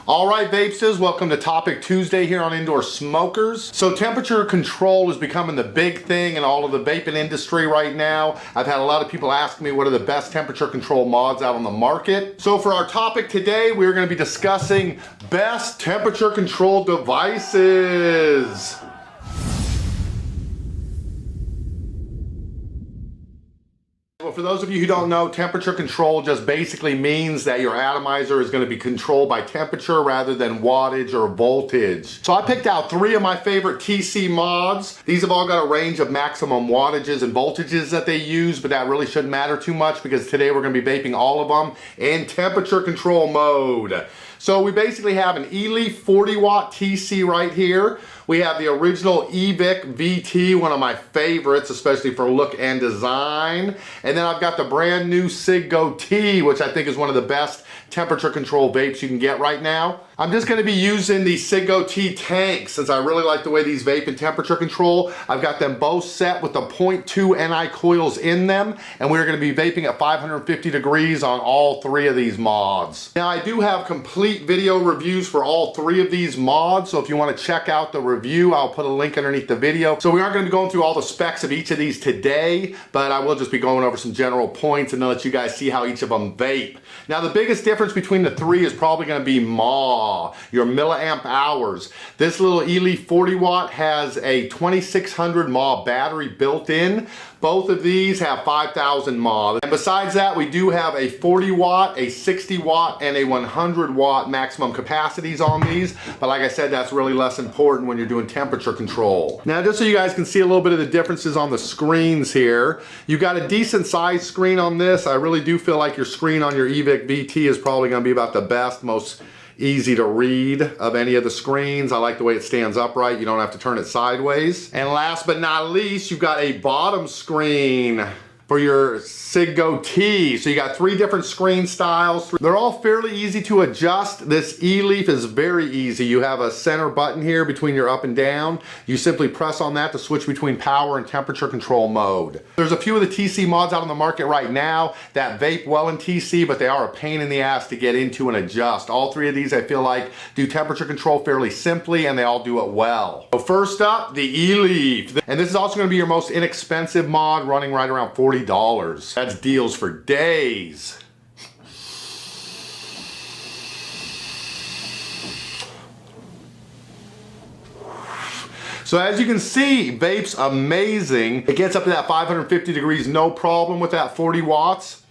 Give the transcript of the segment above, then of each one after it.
All right, Vapesters, welcome to Topic Tuesday here on Indoor Smokers. So temperature control is becoming the big thing in all of the vaping industry right now. I've had a lot of people ask me what are the best temperature control mods out on the market. So for our topic today, we're going to be discussing best temperature control devices. Well, for those of you who don't know, temperature control just basically means that your atomizer is going to be controlled by temperature rather than wattage or voltage. So I picked out 3 of my favorite TC mods. These have all got a range of maximum wattages and voltages that they use, but that really shouldn't matter too much because today we're going to be vaping all of them in temperature control mode. So we basically have an EVIC 40 watt TC right here. We have the original EVIC VT, one of my favorites, especially for look and design. And then I've got the brand new CigGo T, which I think is one of the best temperature control vapes you can get right now. I'm just going to be using the CigGo T tank since I really like the way these vape and temperature control. I've got them both set with the 0.2 Ni coils in them, and we're going to be vaping at 550 degrees on all 3 of these mods. Now I do have complete video reviews for all 3 of these mods, so if you want to check out the review, I'll put a link underneath the video. So we aren't going to be going through all the specs of each of these today, but I will just be going over some general points and then let you guys see how each of them vape. Now the biggest difference between the 3 is probably going to be mAh, your milliamp hours. This little EVIC 40 watt has a 2600 mAh battery built in. Both of these have 5000 mAh. And besides that, we do have a 40 watt, a 60 watt, and a 100 watt maximum capacities on these. But like I said, that's really less important when you're doing temperature control. Now, just so you guys can see a little bit of the differences on the screens here, you've got a decent sized screen on this. I really do feel like your screen on your EVIC VT is probably going to be about the best, most easy to read of any of the screens. I like the way it stands upright. You don't have to turn it sideways. And last but not least, you've got a bottom screen for your CigGo T. So you got 3 different screen styles. They're all fairly easy to adjust. This E-leaf is very easy. You have a center button here between your up and down. You simply press on that to switch between power and temperature control mode. There's a few of the TC mods out on the market right now that vape well in TC, but they are a pain in the ass to get into and adjust. All 3 of these I feel like do temperature control fairly simply, and they all do it well. So first up, the E-leaf. And this is also going to be your most inexpensive mod, running right around $40. That's deals for days. So as you can see, vape's amazing. It gets up to that 550 degrees, no problem with that 40 watts.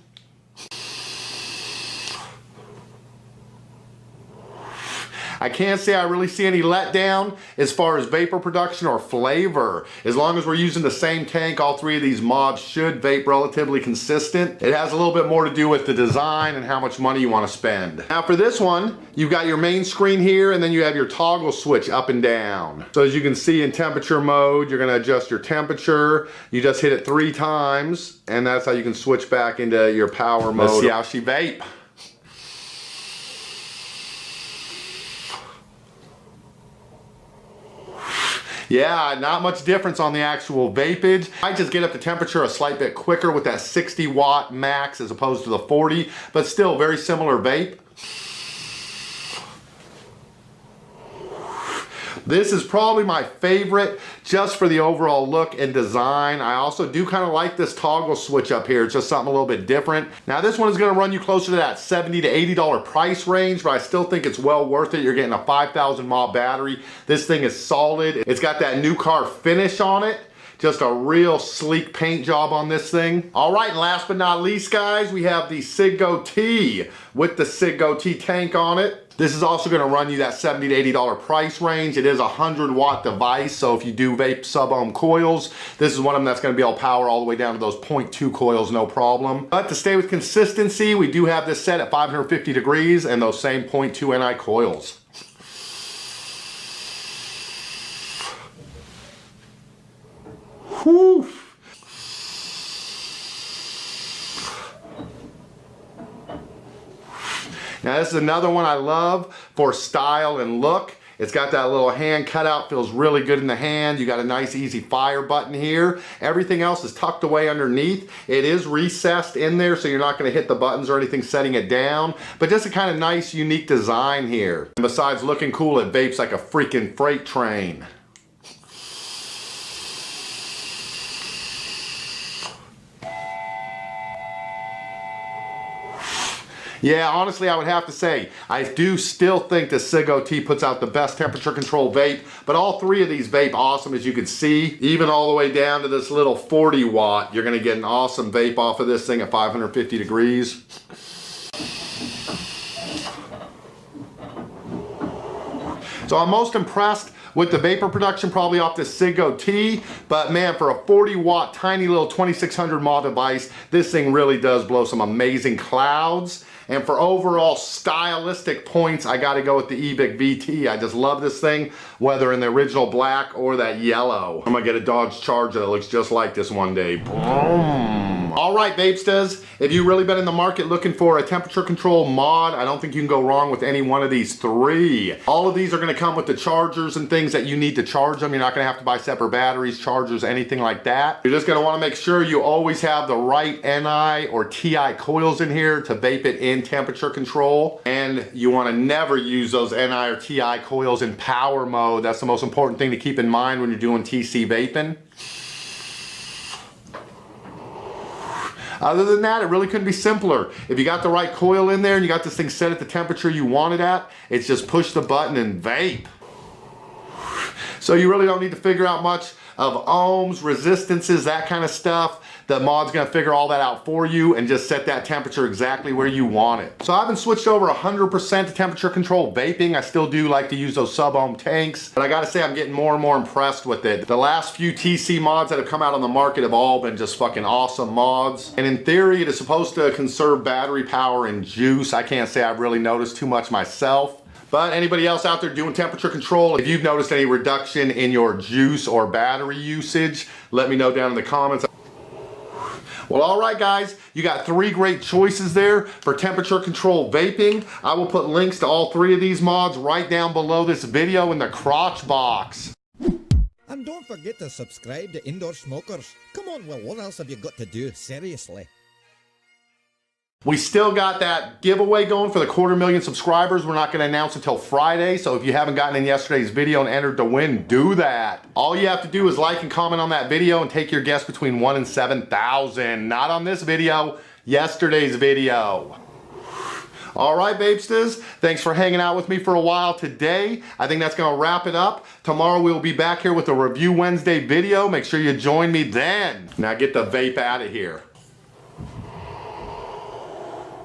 I can't say I really see any letdown as far as vapor production or flavor. As long as we're using the same tank, all 3 of these mods should vape relatively consistent. It has a little bit more to do with the design and how much money you want to spend. Now for this one, you've got your main screen here, and then you have your toggle switch up and down. So as you can see in temperature mode, you're going to adjust your temperature. You just hit it 3 times, and that's how you can switch back into your power mode. Let's see how she vape. Yeah, not much difference on the actual vapage. I just get up the temperature a slight bit quicker with that 60 watt max as opposed to the 40, but still very similar vape. This is probably my favorite just for the overall look and design. I also do kind of like this toggle switch up here. It's just something a little bit different. Now this one is going to run you closer to that $70 to $80 price range, but I still think it's well worth it. You're getting a 5000 mAh battery. This thing is solid. It's got that new car finish on it. Just a real sleek paint job on this thing. All right, and last but not least, guys, we have the CigGo T with the CigGo T tank on it. This is also going to run you that $70 to $80 price range. It is a 100 watt device, so if you do vape sub-ohm coils, this is one of them that's going to be able to power all the way down to those 0.2 coils, no problem. But to stay with consistency, we do have this set at 550 degrees and those same 0.2 Ni coils. Whew. Now this is another one I love for style and look. It's got that little hand cutout, feels really good in the hand. You got a nice easy fire button here. Everything else is tucked away underneath. It is recessed in there, so you're not gonna hit the buttons or anything setting it down, but just a kind of nice, unique design here. And besides looking cool, it vapes like a freaking freight train. Yeah, honestly, I would have to say, I do still think the CigGo T puts out the best temperature control vape, but all three of these vape awesome, as you can see, even all the way down to this little 40 watt. You're gonna get an awesome vape off of this thing at 550 degrees. So I'm most impressed with the vapor production probably off the CigGo T, but man, for a 40 watt tiny little 2600 mod device, this thing really does blow some amazing clouds. And for overall stylistic points, I gotta go with the EVIC VT. I just love this thing, whether in the original black or that yellow. I'm gonna get a Dodge Charger that looks just like this one day. Boom. All right, Vapestas, if you've really been in the market looking for a temperature control mod, I don't think you can go wrong with any one of these three. All of these are gonna come with the chargers and things that you need to charge them. You're not gonna have to buy separate batteries, chargers, anything like that. You're just gonna wanna make sure you always have the right NI or TI coils in here to vape it in temperature control. And you wanna never use those NI or TI coils in power mode. That's the most important thing to keep in mind when you're doing TC vaping. Other than that, it really couldn't be simpler. If you got the right coil in there and you got this thing set at the temperature you want it at, it's just push the button and vape. So you really don't need to figure out much of ohms, resistances, that kind of stuff. The mod's gonna figure all that out for you and just set that temperature exactly where you want it. So I've been switched over 100% to temperature control vaping. I still do like to use those sub-ohm tanks, but I gotta say I'm getting more and more impressed with it. The last few TC mods that have come out on the market have all been just fucking awesome mods. And in theory, it is supposed to conserve battery power and juice. I can't say I've really noticed too much myself. But anybody else out there doing temperature control, if you've noticed any reduction in your juice or battery usage, let me know down in the comments. Well, all right, guys, you got three great choices there for temperature control vaping. I will put links to all three of these mods right down below this video in the crotch box. And don't forget to subscribe to Indoor Smokers. Come on, well, what else have you got to do? Seriously. We still got that giveaway going for the 250,000 subscribers. We're not gonna announce until Friday, so if you haven't gotten in yesterday's video and entered to win, do that. All you have to do is like and comment on that video and take your guess between 1 and 7,000. Not on this video, yesterday's video. All right, Vapestas, thanks for hanging out with me for a while today. I think that's gonna wrap it up. Tomorrow we'll be back here with a Review Wednesday video. Make sure you join me then. Now get the vape out of here.